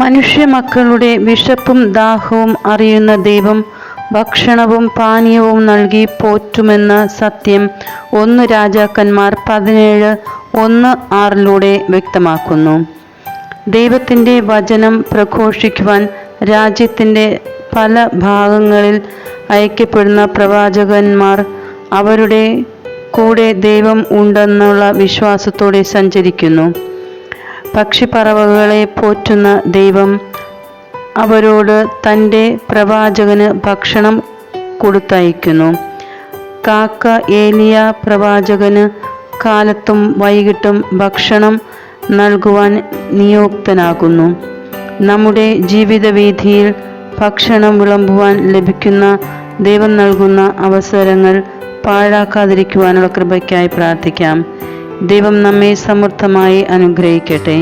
മനുഷ്യമക്കളുടെ വിശപ്പും ദാഹവും അറിയുന്ന ദൈവം ഭക്ഷണവും പാനീയവും നൽകി പോറ്റുമെന്ന സത്യം 1 രാജാക്കന്മാർ 17:1-6 വ്യക്തമാക്കുന്നു. ദൈവത്തിൻ്റെ വചനം പ്രഘോഷിക്കുവാൻ രാജ്യത്തിൻ്റെ പല ഭാഗങ്ങളിൽ അയക്കപ്പെടുന്ന പ്രവാചകന്മാർ അവരുടെ കൂടെ ദൈവം ഉണ്ടെന്നുള്ള വിശ്വാസത്തോടെ സഞ്ചരിക്കുന്നു. പക്ഷിപ്പറവകളെ പോറ്റുന്ന ദൈവം അവരോട് തൻ്റെ പ്രവാചകന് ഭക്ഷണം കൊടുത്തയക്കുന്നു. കാക്ക ഏലിയ പ്രവാചകന് കാലത്തും വൈകിട്ടും ഭക്ഷണം നൽകുവാൻ നിയുക്തനാകുന്നു. നമ്മുടെ ജീവിതവീഥിയിൽ ഭക്ഷണം വിളമ്പുവാൻ ലഭിക്കുന്ന ദൈവം നൽകുന്ന അവസരങ്ങൾ പാഴാക്കാതിരിക്കുവാനുള്ള കൃപയ്ക്കായി പ്രാർത്ഥിക്കാം. ദൈവം നമ്മെ സമൃദ്ധമായി അനുഗ്രഹിക്കട്ടെ.